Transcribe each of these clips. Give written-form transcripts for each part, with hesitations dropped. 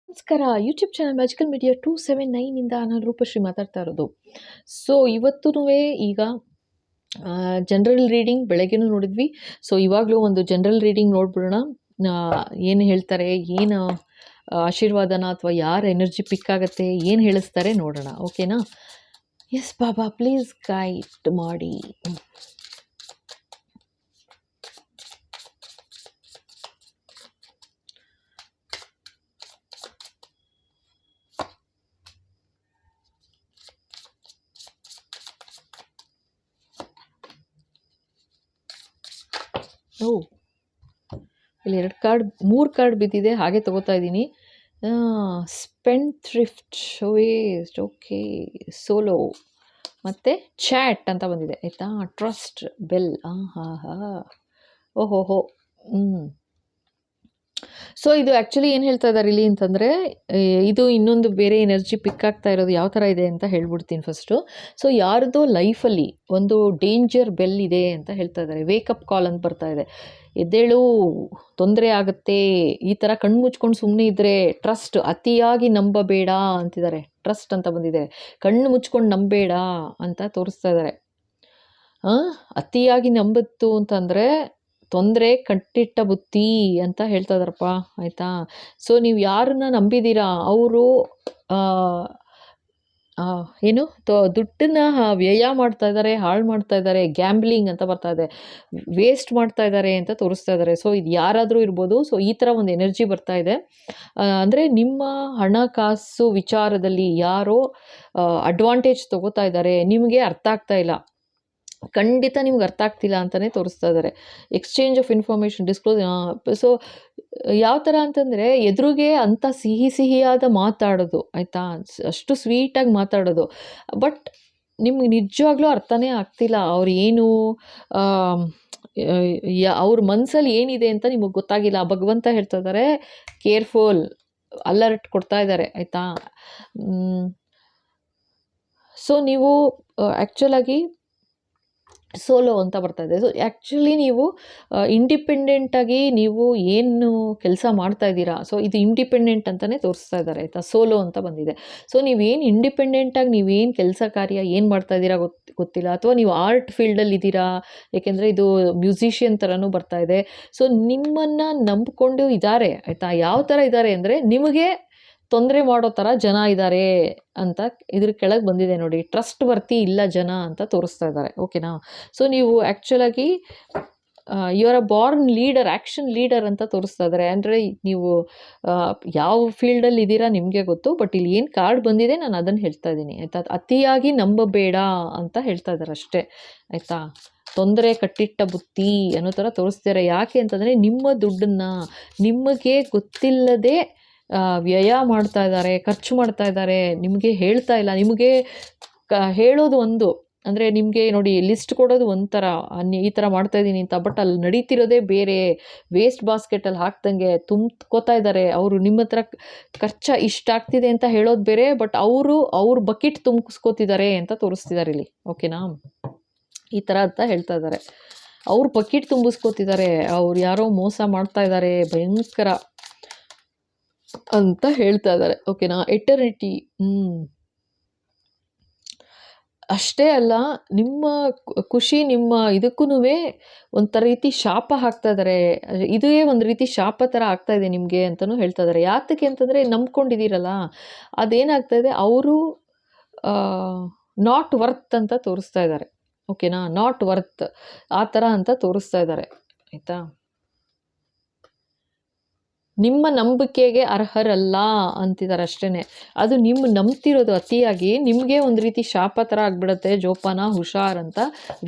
ನಮಸ್ಕಾರ. YouTube channel magical media 279 ಇಂದ ನಾನು ರೂಪಶ್ರೀ ಮಾತಾಡ್ತಾ ಇರೋದು. ಸೊ ಇವತ್ತೂ ಈಗ ಜನರಲ್ ರೀಡಿಂಗ್ ಬೆಳಗ್ಗೆನೂ ನೋಡಿದ್ವಿ. ಸೊ ಇವಾಗಲೂ ಒಂದು ಜನರಲ್ ರೀಡಿಂಗ್ ನೋಡ್ಬಿಡೋಣ. ಏನು ಹೇಳ್ತಾರೆ, ಏನು ಆಶೀರ್ವಾದನ ಅಥವಾ ಯಾರ ಎನರ್ಜಿ ಪಿಕ್ ಆಗುತ್ತೆ, ಏನು ಹೇಳಿಸ್ತಾರೆ ನೋಡೋಣ. ಓಕೆನಾ? ಎಸ್ ಬಾಬಾ, ಪ್ಲೀಸ್ ಗೈಡ್ ಮಾಡಿ. ಓ, ಇಲ್ಲಿ 2 ಕಾರ್ಡ್ 3 ಕಾರ್ಡ್ ಬಿದ್ದಿದೆ, ಹಾಗೆ ತಗೋತಾ ಇದ್ದೀನಿ. Spend thrift, waste, okay, solo ಮತ್ತು ಚಾಟ್ ಅಂತ ಬಂದಿದೆ ಆಯಿತಾ. ಟ್ರಸ್ಟ್, ಬೆಲ್, ಓಹೋಹೋ. ಸೊ ಇದು ಆ್ಯಕ್ಚುಲಿ ಏನು ಹೇಳ್ತಾ ಇದ್ದಾರೆ ಇಲ್ಲಿ ಅಂತಂದರೆ, ಇದು ಇನ್ನೊಂದು ಬೇರೆ ಎನರ್ಜಿ ಪಿಕ್ ಆಗ್ತಾ ಇರೋದು ಯಾವ ಥರ ಇದೆ ಅಂತ ಹೇಳ್ಬಿಡ್ತೀನಿ ಫಸ್ಟು. ಸೊ ಯಾರ್ದೋ ಲೈಫಲ್ಲಿ ಒಂದು ಡೇಂಜರ್ ಬೆಲ್ ಇದೆ ಅಂತ ಹೇಳ್ತಾ ಇದ್ದಾರೆ. ವೇಕಪ್ ಕಾಲ್ ಅಂತ ಬರ್ತಾ ಇದೆ. ಎದ್ದೇಳು, ತೊಂದರೆ ಆಗುತ್ತೆ, ಈ ಥರ ಕಣ್ಣು ಮುಚ್ಕೊಂಡು ಸುಮ್ಮನೆ ಇದ್ದರೆ ಟ್ರಸ್ಟ್, ಅತಿಯಾಗಿ ನಂಬಬೇಡ ಅಂತಿದ್ದಾರೆ. ಟ್ರಸ್ಟ್ ಅಂತ ಬಂದಿದೆ. ಕಣ್ಣು ಮುಚ್ಕೊಂಡು ನಂಬೇಡ ಅಂತ ತೋರಿಸ್ತಾ ಇದ್ದಾರೆ. ಅತಿಯಾಗಿ ನಂಬಿತ್ತು ಅಂತಂದರೆ ತೊಂದರೆ, ಕಟ್ಟಿಟ್ಟ ಬುತ್ತಿ ಅಂತ ಹೇಳ್ತಾ ಇದ್ದಾರಪ್ಪ, ಆಯಿತಾ. ಸೊ ನೀವು ಯಾರನ್ನ ನಂಬಿದ್ದೀರಾ ಅವರು ಏನು ದುಡ್ಡನ್ನ ವ್ಯಯ ಮಾಡ್ತಾ ಇದ್ದಾರೆ, ಹಾಳು ಮಾಡ್ತಾ ಇದ್ದಾರೆ, ಗ್ಯಾಂಬ್ಲಿಂಗ್ ಅಂತ ಬರ್ತಾ ಇದೆ, ವೇಸ್ಟ್ ಮಾಡ್ತಾ ಇದ್ದಾರೆ ಅಂತ ತೋರಿಸ್ತಾ ಇದ್ದಾರೆ. ಸೊ ಇದು ಯಾರಾದರೂ ಇರ್ಬೋದು. ಸೊ ಈ ಥರ ಒಂದು ಎನರ್ಜಿ ಬರ್ತಾ ಇದೆ. ಅಂದರೆ ನಿಮ್ಮ ಹಣಕಾಸು ವಿಚಾರದಲ್ಲಿ ಯಾರೋ ಅಡ್ವಾಂಟೇಜ್ ತೊಗೋತಾ ಇದ್ದಾರೆ, ನಿಮಗೆ ಅರ್ಥ ಆಗ್ತಾ ಇಲ್ಲ, ಖಂಡಿತ ನಿಮ್ಗೆ ಅರ್ಥ ಆಗ್ತಿಲ್ಲ ಅಂತಲೇ ತೋರಿಸ್ತಾ ಇದ್ದಾರೆ. Exchange of information, disclose. So ಯಾವ ಥರ ಅಂತಂದರೆ, ಎದುರಿಗೆ ಅಂಥ ಸಿಹಿಯಾದ ಮಾತಾಡೋದು, ಆಯಿತಾ, ಅಷ್ಟು ಸ್ವೀಟಾಗಿ ಮಾತಾಡೋದು, ಬಟ್ ನಿಮ್ಗೆ ನಿಜವಾಗ್ಲೂ ಅರ್ಥನೇ ಆಗ್ತಿಲ್ಲ. ಅವ್ರು ಏನು ಅವ್ರ ಮನಸ್ಸಲ್ಲಿ ಏನಿದೆ ಅಂತ ನಿಮಗೆ ಗೊತ್ತಾಗಿಲ್ಲ. ಭಗವಂತ ಹೇಳ್ತಾ ಇದ್ದಾರೆ, ಕೇರ್ಫುಲ್, ಅಲರ್ಟ್ ಕೊಡ್ತಾ ಇದ್ದಾರೆ, ಆಯಿತಾ. ಸೊ ನೀವು ಆ್ಯಕ್ಚುಲಾಗಿ ಸೋಲೋ ಅಂತ ಬರ್ತಾ ಇದೆ. ಸೊ ಆ್ಯಕ್ಚುಲಿ ನೀವು ಇಂಡಿಪೆಂಡೆಂಟಾಗಿ ನೀವು ಏನು ಕೆಲಸ ಮಾಡ್ತಾ ಇದ್ದೀರಾ, ಸೊ ಇದು ಇಂಡಿಪೆಂಡೆಂಟ್ ಅಂತಲೇ ತೋರಿಸ್ತಾ ಇದ್ದಾರೆ, ಆಯಿತಾ. ಸೋಲೋ ಅಂತ ಬಂದಿದೆ. ಸೊ ನೀವೇನು ಇಂಡಿಪೆಂಡೆಂಟಾಗಿ ನೀವೇನು ಕೆಲಸ ಕಾರ್ಯ ಏನು ಮಾಡ್ತಾ ಇದ್ದೀರಾ ಗೊತ್ತಿಲ್ಲ, ಅಥವಾ ನೀವು ಆರ್ಟ್ ಫೀಲ್ಡಲ್ಲಿ ಇದ್ದೀರಾ, ಏಕೆಂದರೆ ಇದು ಮ್ಯೂಸಿಷಿಯನ್ ಥರನೂ ಬರ್ತಾ ಇದೆ. ಸೊ ನಿಮ್ಮನ್ನು ನಂಬಿಕೊಂಡು ಇದ್ದಾರೆ, ಆಯಿತಾ. ಯಾವ ಥರ ಇದ್ದಾರೆ ಅಂದರೆ, ನಿಮಗೆ ತೊಂದರೆ ಮಾಡೋ ಥರ ಜನ ಇದ್ದಾರೆ ಅಂತ ಇದ್ರ ಕೆಳಗೆ ಬಂದಿದೆ ನೋಡಿ. ಟ್ರಸ್ಟ್ ವರ್ತಿ ಇಲ್ಲ ಜನ ಅಂತ ತೋರಿಸ್ತಾ ಇದ್ದಾರೆ, ಓಕೆನಾ. ಸೊ ನೀವು ಆ್ಯಕ್ಚುಲಾಗಿ you are a born leader, action leader ಅಂತ ತೋರಿಸ್ತಾ ಇದ್ದಾರೆ. ಅಂದರೆ ನೀವು ಯಾವ ಫೀಲ್ಡಲ್ಲಿ ಇದ್ದೀರಾ ನಿಮಗೆ ಗೊತ್ತು, ಬಟ್ ಇಲ್ಲಿ ಏನು ಕಾರ್ಡ್ ಬಂದಿದೆ ನಾನು ಅದನ್ನು ಹೇಳ್ತಾ ಇದ್ದೀನಿ, ಆಯಿತಾ. ಅತಿಯಾಗಿ ನಂಬಬೇಡ ಅಂತ ಹೇಳ್ತಾ ಇದ್ದಾರೆ ಅಷ್ಟೇ, ಆಯಿತಾ. ತೊಂದರೆ, ಕಟ್ಟಿಟ್ಟ ಬುತ್ತಿ ಅನ್ನೋ ಥರ ತೋರಿಸ್ತಾರೆ. ಯಾಕೆ ಅಂತಂದರೆ, ನಿಮ್ಮ ದುಡ್ಡನ್ನು ನಿಮಗೆ ಗೊತ್ತಿಲ್ಲದೆ ವ್ಯಯ ಮಾಡ್ತಾ ಇದ್ದಾರೆ, ಖರ್ಚು ಮಾಡ್ತಾ ಇದ್ದಾರೆ, ನಿಮಗೆ ಹೇಳ್ತಾ ಇಲ್ಲ. ನಿಮಗೆ ಹೇಳೋದು ಒಂದು, ಅಂದರೆ ನಿಮಗೆ ನೋಡಿ ಲಿಸ್ಟ್ ಕೊಡೋದು ಒಂಥರ, ಈ ಥರ ಮಾಡ್ತಾಯಿದ್ದೀನಿ ಅಂತ, ಬಟ್ ಅಲ್ಲಿ ನಡೀತಿರೋದೇ ಬೇರೆ. ವೇಸ್ಟ್ ಬಾಸ್ಕೆಟಲ್ಲಿ ಹಾಕ್ದಂಗೆ ತುಂಬ್ಕೋತಾ ಇದ್ದಾರೆ ಅವರು. ನಿಮ್ಮ ಹತ್ರ ಖರ್ಚು ಇಷ್ಟಾಗ್ತಿದೆ ಅಂತ ಹೇಳೋದು ಬೇರೆ, ಬಟ್ ಅವ್ರ ಬಕೆಟ್ ತುಂಬಿಸ್ಕೋತಿದ್ದಾರೆ ಅಂತ ತೋರಿಸ್ತಿದ್ದಾರೆ ಇಲ್ಲಿ, ಓಕೆನಾ. ಈ ಥರ ಅಂತ ಹೇಳ್ತಾ ಇದ್ದಾರೆ. ಅವ್ರ ಬಕೆಟ್ ತುಂಬಿಸ್ಕೋತಿದ್ದಾರೆ, ಅವ್ರು ಯಾರೋ ಮೋಸ ಮಾಡ್ತಾ ಇದ್ದಾರೆ ಭಯಂಕರ ಅಂತ ಹೇಳ್ತಾ ಇದ್ದಾರೆ, ಓಕೆನಾ. ಎಟರ್ನಿಟಿ. ಅಷ್ಟೇ ಅಲ್ಲ, ನಿಮ್ಮ ಖುಷಿ, ನಿಮ್ಮ ಇದಕ್ಕೂ ಒಂಥರ ರೀತಿ ಶಾಪ ಹಾಕ್ತಾ ಇದ್ದಾರೆ. ಇದೇ ಒಂದು ರೀತಿ ಶಾಪ ಥರ ಆಗ್ತಾ ಇದೆ ನಿಮಗೆ ಅಂತಲೂ ಹೇಳ್ತಾ ಇದ್ದಾರೆ. ಯಾತಕ್ಕೆ ಅಂತಂದರೆ, ನಂಬ್ಕೊಂಡಿದ್ದೀರಲ್ಲ, ಅದೇನಾಗ್ತಾ ಇದೆ, ಅವರು ನಾಟ್ ವರ್ತ್ ಅಂತ ತೋರಿಸ್ತಾ ಇದ್ದಾರೆ, ಓಕೆನಾ. ನಾಟ್ ವರ್ತ್ ಆ ಥರ ಅಂತ ತೋರಿಸ್ತಾ ಇದ್ದಾರೆ, ಆಯಿತಾ. ನಿಮ್ಮ ನಂಬಿಕೆಗೆ ಅರ್ಹರಲ್ಲ ಅಂತಿದ್ದಾರೆ ಅಷ್ಟೇ. ಅದು ನಿಮ್ಮ ನಂಬ್ತಿರೋದು ಅತಿಯಾಗಿ ನಿಮಗೆ ಒಂದು ರೀತಿ ಶಾಪ ಥರ ಆಗಿಬಿಡುತ್ತೆ. ಜೋಪಾನ, ಹುಷಾರ್ ಅಂತ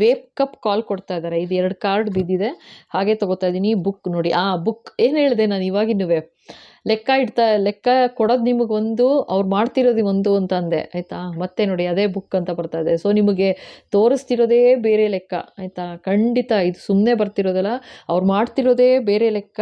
ವೇಕಪ್ ಕಾಲ್ ಕೊಡ್ತಾ ಇದ್ದಾರೆ. ಇದು 2 ಕಾರ್ಡ್ ಬಿದ್ದಿದೆ, ಹಾಗೆ ತೊಗೋತಾ ಇದ್ದೀನಿ. ಬುಕ್ ನೋಡಿ, ಬುಕ್ ಏನು ಹೇಳಿದೆ ನಾನು ಇವಾಗಿನ್ನೂ, ಲೆಕ್ಕ ಕೊಡೋದು ನಿಮಗೊಂದು, ಅವ್ರು ಮಾಡ್ತಿರೋದು ಒಂದು ಅಂತ ಅಂದೆ, ಆಯಿತಾ. ಮತ್ತೆ ನೋಡಿ ಅದೇ ಬುಕ್ ಅಂತ ಬರ್ತಾ ಇದೆ. ಸೊ ನಿಮಗೆ ತೋರಿಸ್ತಿರೋದೇ ಬೇರೆ ಲೆಕ್ಕ, ಆಯಿತಾ. ಖಂಡಿತ ಇದು ಸುಮ್ಮನೆ ಬರ್ತಿರೋದಲ್ಲ, ಅವ್ರು ಮಾಡ್ತಿರೋದೇ ಬೇರೆ ಲೆಕ್ಕ.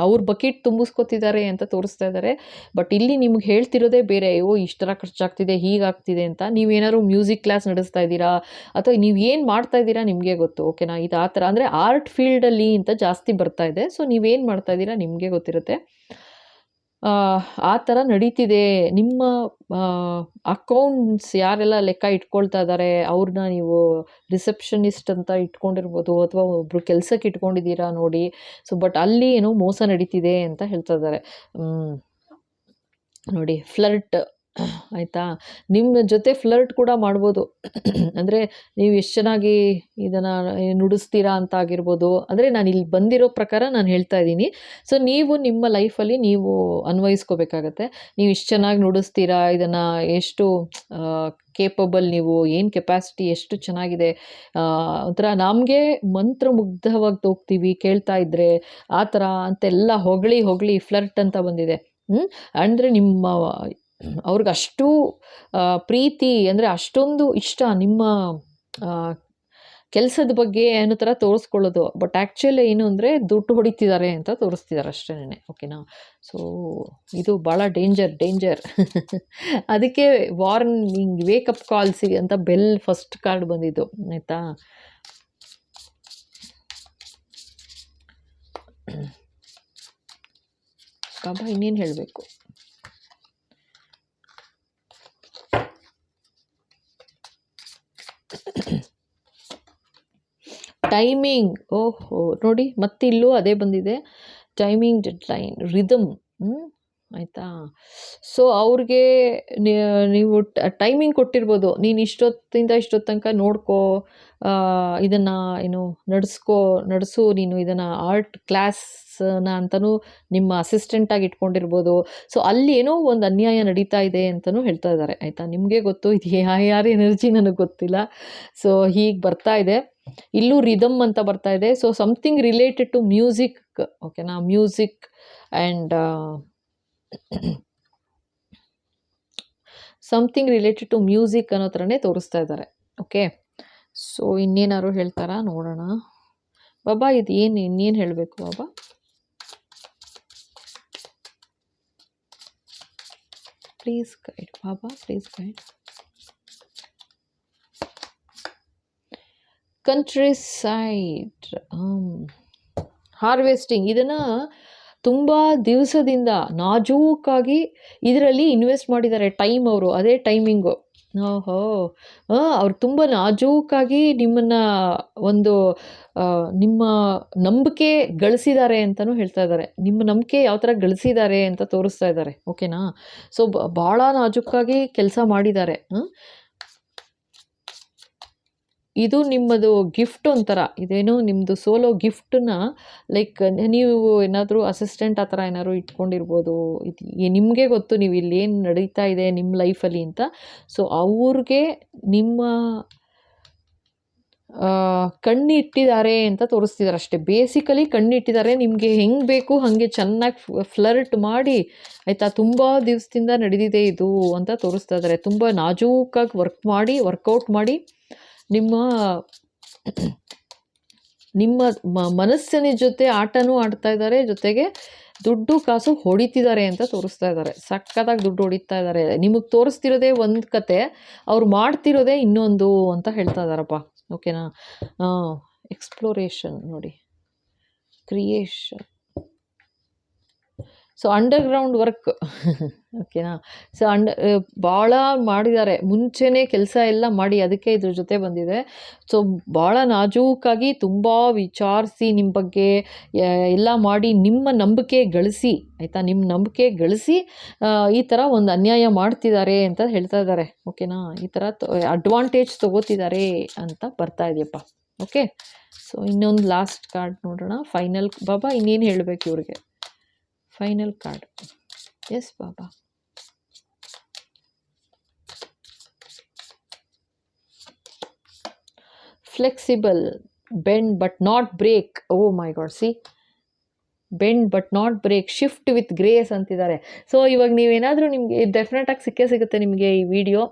ಅವ್ರ ಬಕೆಟ್ ತುಂಬಿಸ್ಕೊತಿದ್ದಾರೆ ಅಂತ ತೋರಿಸ್ತಾ ಇದ್ದಾರೆ, ಬಟ್ ಇಲ್ಲಿ ನಿಮ್ಗೆ ಹೇಳ್ತಿರೋದೇ ಬೇರೆ. ಇಷ್ಟರ ಖರ್ಚಾಗ್ತಿದೆ, ಹೀಗಾಗ್ತಿದೆ ಅಂತ. ನೀವೇನಾದ್ರು ಮ್ಯೂಸಿಕ್ ಕ್ಲಾಸ್ ನಡೆಸ್ತಾ ಇದ್ದೀರಾ, ಅಥವಾ ನೀವು ಏನು ಮಾಡ್ತಾ ಇದ್ದೀರಾ ನಿಮಗೆ ಗೊತ್ತು, ಓಕೆನಾ. ಇದು ಆ ಥರ, ಅಂದರೆ ಆರ್ಟ್ ಫೀಲ್ಡಲ್ಲಿ ಅಂತ ಜಾಸ್ತಿ ಬರ್ತಾ ಇದೆ. ಸೊ ನೀವೇನು ಮಾಡ್ತಾ ಇದ್ದೀರಾ ನಿಮಗೆ ಗೊತ್ತಿರುತ್ತೆ. ಆ ಥರ ನಡೀತಿದೆ. ನಿಮ್ಮ ಅಕೌಂಟ್ಸ್ ಯಾರೆಲ್ಲ ಲೆಕ್ಕ ಇಟ್ಕೊಳ್ತಾ ಇದ್ದಾರೆ ಅವ್ರನ್ನ ನೀವು ರಿಸೆಪ್ಷನಿಸ್ಟ್ ಅಂತ ಇಟ್ಕೊಂಡಿರ್ಬೋದು, ಅಥವಾ ಒಬ್ಬರು ಕೆಲಸಕ್ಕೆ ಇಟ್ಕೊಂಡಿದ್ದೀರಾ ನೋಡಿ. ಸೊ ಬಟ್ ಅಲ್ಲಿ ಏನೋ ಮೋಸ ನಡೀತಿದೆ ಅಂತ ಹೇಳ್ತಾ ಇದ್ದಾರೆ. ನೋಡಿ ಫ್ಲರ್ಟ್ ಆಯಿತಾ, ನಿಮ್ಮ ಜೊತೆ ಫ್ಲರ್ಟ್ ಕೂಡ ಮಾಡ್ಬೋದು. ಅಂದರೆ ನೀವು ಎಷ್ಟು ಚೆನ್ನಾಗಿ ಇದನ್ನು ನುಡಿಸ್ತೀರಾ ಅಂತ ಆಗಿರ್ಬೋದು. ಅಂದರೆ ನಾನು ಇಲ್ಲಿ ಬಂದಿರೋ ಪ್ರಕಾರ ನಾನು ಹೇಳ್ತಾ ಇದ್ದೀನಿ. ಸೊ ನೀವು ನಿಮ್ಮ ಲೈಫಲ್ಲಿ ನೀವು ಅನ್ವಯಿಸ್ಕೋಬೇಕಾಗತ್ತೆ. ನೀವು ಇಷ್ಟು ಚೆನ್ನಾಗಿ ನುಡಿಸ್ತೀರಾ, ಇದನ್ನು ಎಷ್ಟು ಕೇಪಬಲ್, ನೀವು ಏನು ಕೆಪಾಸಿಟಿ ಎಷ್ಟು ಚೆನ್ನಾಗಿದೆ, ಒಂಥರ ನಮಗೆ ಮಂತ್ರಮುಗ್ಧವಾಗಿ ಹೋಗ್ತೀವಿ ಕೇಳ್ತಾ ಇದ್ದರೆ ಆ ಥರ ಅಂತೆಲ್ಲ ಹೊಗಳಿ ಹೊಗಳಿ ಫ್ಲರ್ಟ್ ಅಂತ ಬಂದಿದೆ. ಅಂದರೆ ನಿಮ್ಮ ಅವ್ರಿಗೆ ಅಷ್ಟು ಪ್ರೀತಿ, ಅಂದರೆ ಅಷ್ಟೊಂದು ಇಷ್ಟ ನಿಮ್ಮ ಕೆಲಸದ ಬಗ್ಗೆ ಅನ್ನೋ ಥರ ತೋರಿಸ್ಕೊಳ್ಳೋದು. ಬಟ್ ಆ್ಯಕ್ಚುಲಿ ಏನು ಅಂದರೆ ದುಡ್ಡು ಹೊಡಿತಿದ್ದಾರೆ ಅಂತ ತೋರಿಸ್ತಿದ್ದಾರೆ ಅಷ್ಟೇನೆ. ಓಕೆನಾ. ಸೊ ಇದು ಭಾಳ ಡೇಂಜರ್. ಅದಕ್ಕೆ ವಾರ್ನಿಂಗ್, ವೇಕಪ್ ಕಾಲ್ಸಿಗೆ ಅಂತ ಬೆಲ್ ಫಸ್ಟ್ ಕಾರ್ಡ್ ಬಂದಿದ್ದು ಆಯಿತಾ. ಬಾಬಾ ಇನ್ನೇನು ಹೇಳಬೇಕು. ಟೈಮಿಂಗ್, ಓಹೋ ನೋಡಿ ಮತ್ತೆ ಇಲ್ಲೂ ಅದೇ ಬಂದಿದೆ. Timing, deadline, rhythm. ಆಯಿತಾ. ಸೊ ಅವ್ರಿಗೆ ನೀವು ಟೈಮಿಂಗ್ ಕೊಟ್ಟಿರ್ಬೋದು, ನೀನು ಇಷ್ಟೊತ್ತಿಂದ ಇಷ್ಟೊತ್ತು ತನಕ ನೋಡ್ಕೋ, ಇದನ್ನು ಏನು ನಡೆಸು ನೀನು ಇದನ್ನು ಆರ್ಟ್ ಕ್ಲಾಸ್ನ ಅಂತಲೂ ನಿಮ್ಮ ಅಸಿಸ್ಟೆಂಟಾಗಿ ಇಟ್ಕೊಂಡಿರ್ಬೋದು. ಸೊ ಅಲ್ಲಿ ಏನೋ ಒಂದು ಅನ್ಯಾಯ ನಡೀತಾ ಇದೆ ಅಂತಲೂ ಹೇಳ್ತಾ ಇದ್ದಾರೆ ಆಯಿತಾ. ನಿಮಗೆ ಗೊತ್ತು, ಇದು ಯಾರ ಎನರ್ಜಿ ನನಗೆ ಗೊತ್ತಿಲ್ಲ. ಸೊ ಹೀಗೆ ಬರ್ತಾ ಇದೆ. ಇಲ್ಲೂ ರಿದಮ್ ಅಂತ ಬರ್ತಾ ಇದೆ. So something related to music. ಓಕೆನಾ. Music and something related to music ಅನ್ನೋ ಥರನೇ ತೋರಿಸ್ತಾ ಇದ್ದಾರೆ. ಓಕೆ. ಸೊ ಇನ್ನೇನಾದ್ರು ಹೇಳ್ತಾರಾ ನೋಡೋಣ. ಬಾಬಾ ಇದು ಇನ್ನೇನು ಹೇಳಬೇಕು ಬಾಬಾ. ಪ್ಲೀಸ್ ಗೈಡ್ ಬಾಬಾ, please guide. Countryside harvesting, ಇದನ್ನು ತುಂಬ ದಿವಸದಿಂದ ನಾಜೂಕಾಗಿ ಇದರಲ್ಲಿ ಇನ್ವೆಸ್ಟ್ ಮಾಡಿದ್ದಾರೆ ಟೈಮ್. ಅವರು ಅದೇ ಟೈಮಿಂಗು. ಓಹೋ, ಅವ್ರು ತುಂಬ ನಾಜೂಕಾಗಿ ನಿಮ್ಮನ್ನು ಒಂದು ನಿಮ್ಮ ನಂಬಿಕೆ ಗಳಿಸಿದ್ದಾರೆ ಅಂತಲೂ ಹೇಳ್ತಾ ಇದ್ದಾರೆ. ನಿಮ್ಮ ನಂಬಿಕೆ ಯಾವ ಥರ ಗಳಿಸಿದ್ದಾರೆ ಅಂತ ತೋರಿಸ್ತಾ ಇದ್ದಾರೆ. ಓಕೆನಾ. ಸೊ ಭಾಳ ನಾಜೂಕಾಗಿ ಕೆಲಸ ಮಾಡಿದ್ದಾರೆ. ಇದು ನಿಮ್ಮದು ಗಿಫ್ಟ್ ಒಂಥರ, ಇದೇನು ನಿಮ್ಮದು ಸೋಲೋ ಗಿಫ್ಟನ್ನ ಲೈಕ್ ನೀವು ಏನಾದರೂ ಅಸಿಸ್ಟೆಂಟ್ ಆ ಥರ ಏನಾದ್ರು ಇಟ್ಕೊಂಡಿರ್ಬೋದು. ಇದು ನಿಮಗೆ ಗೊತ್ತು ನೀವು ಇಲ್ಲೇನು ನಡೀತಾ ಇದೆ ನಿಮ್ಮ ಲೈಫಲ್ಲಿ ಅಂತ. ಸೊ ಅವ್ರಿಗೆ ನಿಮ್ಮ ಕಣ್ಣಿಟ್ಟಿದ್ದಾರೆ ಅಂತ ತೋರಿಸ್ತಿದ್ದಾರೆ ಅಷ್ಟೇ. ಬೇಸಿಕಲಿ ಕಣ್ಣಿಟ್ಟಿದ್ದಾರೆ. ನಿಮಗೆ ಹೆಂಗೆ ಬೇಕು ಹಾಗೆ ಚೆನ್ನಾಗಿ ಫ್ಲರ್ಟ್ ಮಾಡಿ ಆಯಿತಾ. ತುಂಬ ದಿವಸದಿಂದ ನಡೆದಿದೆ ಇದು ಅಂತ ತೋರಿಸ್ತಾ ಇದ್ದಾರೆ. ತುಂಬ ನಾಜೂಕಾಗಿ ವರ್ಕೌಟ್ ಮಾಡಿ ನಿಮ್ಮ ಮನಸ್ಸಿನ ಜೊತೆ ಆಟನೂ ಆಡ್ತಾ ಇದ್ದಾರೆ, ಜೊತೆಗೆ ದುಡ್ಡು ಕಾಸು ಹೊಡಿತಿದ್ದಾರೆ ಅಂತ ತೋರಿಸ್ತಾ ಇದ್ದಾರೆ. ಸಕ್ಕತ್ತಾಗಿ ದುಡ್ಡು ಹೊಡಿತಾ ಇದ್ದಾರೆ. ನಿಮಗೆ ತೋರಿಸ್ತಿರೋದೇ ಒಂದು ಕತೆ, ಅವ್ರು ಮಾಡ್ತಿರೋದೇ ಇನ್ನೊಂದು ಅಂತ ಹೇಳ್ತಾ ಇದ್ದಾರಪ್ಪ. ಓಕೆನಾ. ಎಕ್ಸ್ಪ್ಲೋರೇಷನ್ ನೋಡಿ, ಕ್ರಿಯೇಷನ್. So underground work. ಓಕೆನಾ. ಸೊ ಭಾಳ ಮಾಡಿದ್ದಾರೆ, ಮುಂಚೆನೇ ಕೆಲಸ ಎಲ್ಲ ಮಾಡಿ ಅದಕ್ಕೆ ಇದ್ರ ಜೊತೆ ಬಂದಿದೆ. ಸೊ ಭಾಳ ನಾಜೂಕಾಗಿ ತುಂಬ ವಿಚಾರಿಸಿ ನಿಮ್ಮ ಬಗ್ಗೆ ಎಲ್ಲ ಮಾಡಿ ನಿಮ್ಮ ನಂಬಿಕೆ ಗಳಿಸಿ ಆಯಿತಾ. ನಿಮ್ಮ ನಂಬಿಕೆ ಗಳಿಸಿ ಈ ಥರ ಒಂದು ಅನ್ಯಾಯ ಮಾಡ್ತಿದ್ದಾರೆ ಅಂತ ಹೇಳ್ತಾ ಇದ್ದಾರೆ. ಓಕೆನಾ. ಈ ಥರ ಅಡ್ವಾಂಟೇಜ್ ತೊಗೋತಿದ್ದಾರೆ ಅಂತ ಬರ್ತಾ ಇದೆಯಪ್ಪ. ಓಕೆ. ಸೊ ಇನ್ನೊಂದು ಲಾಸ್ಟ್ ಕಾರ್ಡ್ ನೋಡೋಣ. ಫೈನಲ್ ಬಾಬಾ ಇನ್ನೇನು ಹೇಳಬೇಕು ಇವ್ರಿಗೆ. Final card. ಎಸ್ ಬಾಬಾ. Flexible, bend but not break. Oh my god, see, bend but not break, shift with grace ಅಂತಿದ್ದಾರೆ. ಸೊ ಇವಾಗ ನೀವೇನಾದರೂ ನಿಮಗೆ ಡೆಫಿನೆಟಾಗಿ ಸಿಗುತ್ತೆ ನಿಮಗೆ ಈ ವಿಡಿಯೋ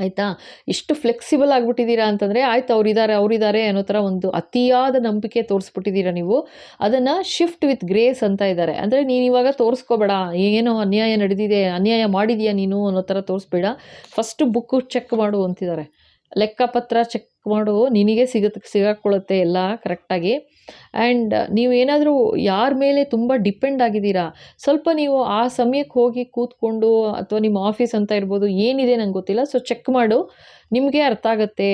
ಆಯಿತಾ. ಇಷ್ಟು ಫ್ಲೆಕ್ಸಿಬಲ್ ಆಗಿಬಿಟ್ಟಿದ್ದೀರಾ ಅಂತಂದರೆ ಆಯ್ತು, ಅವರಿದ್ದಾರೆ ಅನ್ನೋ ಥರ ಒಂದು ಅತಿಯಾದ ನಂಬಿಕೆ ತೋರಿಸ್ಬಿಟ್ಟಿದ್ದೀರಾ ನೀವು. ಅದನ್ನು ಶಿಫ್ಟ್ ವಿತ್ ಗ್ರೇಸ್ ಅಂತ ಇದ್ದಾರೆ. ಅಂದರೆ ನೀನು ಇವಾಗ ತೋರಿಸ್ಕೋಬೇಡ, ಏನೋ ಅನ್ಯಾಯ ನಡೆದಿದೆ, ಅನ್ಯಾಯ ಮಾಡಿದೀಯಾ ನೀನು ಅನ್ನೋ ಥರ ತೋರಿಸ್ಬೇಡ. ಫಸ್ಟು ಬುಕ್ಕು ಚೆಕ್ ಮಾಡು ಅಂತಿದ್ದಾರೆ. ಲೆಕ್ಕಪತ್ರ ಚೆಕ್ ಮಾಡು, ನಿನಗೆ ಸಿಗಾಕೊಳ್ಳುತ್ತೆ ಎಲ್ಲ ಕರೆಕ್ಟಾಗಿ. ಆ್ಯಂಡ್ ನೀವೇನಾದರೂ ಯಾರ ಮೇಲೆ ತುಂಬ ಡಿಪೆಂಡ್ ಆಗಿದ್ದೀರಾ, ಸ್ವಲ್ಪ ನೀವು ಆ ಸಮಯಕ್ಕೆ ಹೋಗಿ ಕೂತ್ಕೊಂಡು ಅಥವಾ ನಿಮ್ಮ ಆಫೀಸ್ ಅಂತ ಇರ್ಬೋದು, ಏನಿದೆ ನಂಗೆ ಗೊತ್ತಿಲ್ಲ. ಸೊ ಚೆಕ್ ಮಾಡು, ನಿಮಗೆ ಅರ್ಥ ಆಗುತ್ತೆ.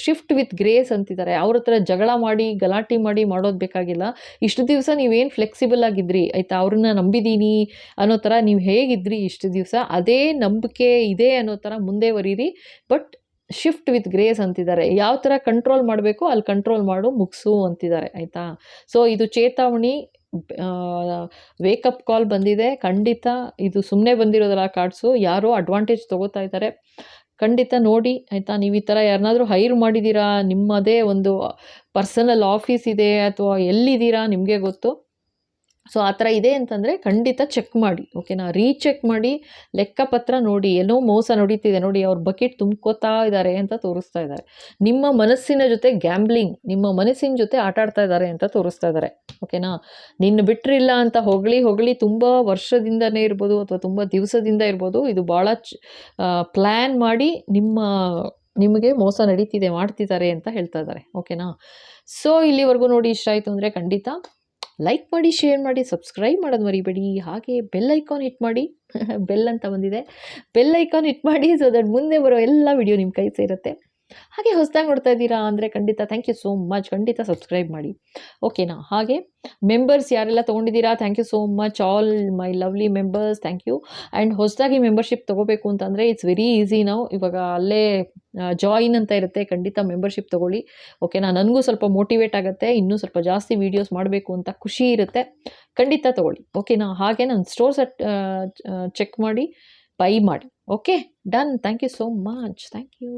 ಶಿಫ್ಟ್ ವಿತ್ ಗ್ರೇಸ್ ಅಂತಿದ್ದಾರೆ. ಅವ್ರ ಹತ್ರ ಜಗಳ ಮಾಡಿ, ಗಲಾಟೆ ಮಾಡಿ ಮಾಡೋದು ಬೇಕಾಗಿಲ್ಲ. ಇಷ್ಟು ದಿವಸ ನೀವೇನು ಫ್ಲೆಕ್ಸಿಬಲ್ ಆಗಿದ್ರಿ ಆಯಿತಾ, ಅವ್ರನ್ನ ನಂಬಿದ್ದೀನಿ ಅನ್ನೋ ಥರ ನೀವು ಹೇಗಿದ್ರಿ ಇಷ್ಟು ದಿವಸ, ಅದೇ ನಂಬಿಕೆ ಇದೆ ಅನ್ನೋ ಥರ ಮುಂದೆ ವರೀರಿ. ಬಟ್ ಶಿಫ್ಟ್ ವಿತ್ ಗ್ರೇಸ್ ಅಂತಿದ್ದಾರೆ. ಯಾವ ಥರ ಕಂಟ್ರೋಲ್ ಮಾಡಬೇಕು ಅಲ್ಲಿ ಕಂಟ್ರೋಲ್ ಮಾಡು, ಮುಗಿಸು ಅಂತಿದ್ದಾರೆ ಆಯಿತಾ. ಸೊ ಇದು ಚೇತಾವಣಿ, ವೇಕಪ್ ಕಾಲ್ ಬಂದಿದೆ. ಖಂಡಿತ ಇದು ಸುಮ್ಮನೆ ಬಂದಿರೋದಲ್ಲ ಕಾರ್ಡ್ಸು, ಯಾರೋ ಅಡ್ವಾಂಟೇಜ್ ತೊಗೋತಾ ಇದ್ದಾರೆ. ಖಂಡಿತ ನೋಡಿ ಆಯಿತಾ. ನೀವು ಈ ಥರ ಯಾರನ್ನಾದ್ರೂ ಹೈರ್ ಮಾಡಿದ್ದೀರಾ, ನಿಮ್ಮದೇ ಒಂದು ಪರ್ಸನಲ್ ಆಫೀಸ್ ಇದೆ ಅಥವಾ ಎಲ್ಲಿದ್ದೀರಾ ನಿಮಗೆ ಗೊತ್ತು. ಸೊ ಆ ಥರ ಇದೆ ಅಂತಂದರೆ ಖಂಡಿತ ಚೆಕ್ ಮಾಡಿ, ಓಕೆನಾ. ರೀಚೆಕ್ ಮಾಡಿ, ಲೆಕ್ಕಪತ್ರ ನೋಡಿ, ಏನೋ ಮೋಸ ನಡೀತಿದೆ ನೋಡಿ, ಅವ್ರ ಬಕೆಟ್ ತುಂಬ್ಕೋತಾ ಇದ್ದಾರೆ ಅಂತ ತೋರಿಸ್ತಾ ಇದ್ದಾರೆ. ನಿಮ್ಮ ಮನಸ್ಸಿನ ಜೊತೆ ಗ್ಯಾಂಬ್ಲಿಂಗ್, ನಿಮ್ಮ ಮನಸ್ಸಿನ ಜೊತೆ ಆಟ ಆಡ್ತಾ ಇದ್ದಾರೆ ಅಂತ ತೋರಿಸ್ತಾ ಇದ್ದಾರೆ, ಓಕೆನಾ. ನಿನ್ನ ಬಿಟ್ಟರಿಲ್ಲ ಅಂತ ಹೊಗಳಿ ತುಂಬ ವರ್ಷದಿಂದನೇ ಇರ್ಬೋದು ಅಥವಾ ತುಂಬ ದಿವಸದಿಂದ ಇರ್ಬೋದು, ಇದು ಭಾಳ ಪ್ಲ್ಯಾನ್ ಮಾಡಿ ನಿಮಗೆ ಮೋಸ ನಡೀತಿದೆ, ಮಾಡ್ತಿದ್ದಾರೆ ಅಂತ ಹೇಳ್ತಾ ಇದ್ದಾರೆ, ಓಕೆನಾ. ಸೊ ಇಲ್ಲಿವರೆಗೂ ನೋಡಿ ಇಷ್ಟ ಆಯಿತು ಅಂದರೆ ಖಂಡಿತ ಲೈಕ್ ಮಾಡಿ, ಶೇರ್ ಮಾಡಿ, ಸಬ್ಸ್ಕ್ರೈಬ್ ಮಾಡೋದು ಮರಿಬೇಡಿ. ಹಾಗೆ ಬೆಲ್ ಐಕಾನ್ ಹಿಟ್ ಮಾಡಿ. ಬೆಲ್ ಅಂತ ಬಂದಿದೆ, ಬೆಲ್ ಐಕಾನ್ ಹಿಟ್ ಮಾಡಿ. ಸೊ ದಟ್ ಮುಂದೆ ಬರೋ ಎಲ್ಲ ವಿಡಿಯೋ ನಿಮ್ಮ ಕೈ ಸೇರುತ್ತೆ. ಹಾಗೆ ಹೊಸದಾಗಿ ನೋಡ್ತಾ ಇದ್ದೀರಾ ಅಂದರೆ ಖಂಡಿತ ಥ್ಯಾಂಕ್ ಯು ಸೋ ಮಚ್, ಖಂಡಿತ ಸಬ್ಸ್ಕ್ರೈಬ್ ಮಾಡಿ, ಓಕೆನಾ. ಹಾಗೆ ಮೆಂಬರ್ಸ್ ಯಾರೆಲ್ಲ ತೊಗೊಂಡಿದ್ದೀರಾ, thank you so much all my lovely members, thank you. And ಹೊಸದಾಗಿ ಮೆಂಬರ್ಶಿಪ್ ತೊಗೋಬೇಕು ಅಂತಂದರೆ ಇಟ್ಸ್ ವೆರಿ ಈಸಿ. ನಾವು ಇವಾಗ ಅಲ್ಲೇ ಜಾಯಿನ್ ಅಂತ ಇರುತ್ತೆ, ಖಂಡಿತ ಮೆಂಬರ್ಶಿಪ್ ತೊಗೊಳ್ಳಿ, ಓಕೆನಾ. ನನಗೂ ಸ್ವಲ್ಪ ಮೋಟಿವೇಟ್ ಆಗುತ್ತೆ, ಇನ್ನೂ ಸ್ವಲ್ಪ ಜಾಸ್ತಿ ವೀಡಿಯೋಸ್ ಮಾಡಬೇಕು ಅಂತ ಖುಷಿ ಇರುತ್ತೆ. ಖಂಡಿತ ತೊಗೊಳ್ಳಿ, ಓಕೆನಾ. ಹಾಗೆ ನನ್ನ ಸ್ಟೋರ್ಸ್ ಚೆಕ್ ಮಾಡಿ, ಬೈ ಮಾಡಿ, okay. Done. Thank you so much, thank you.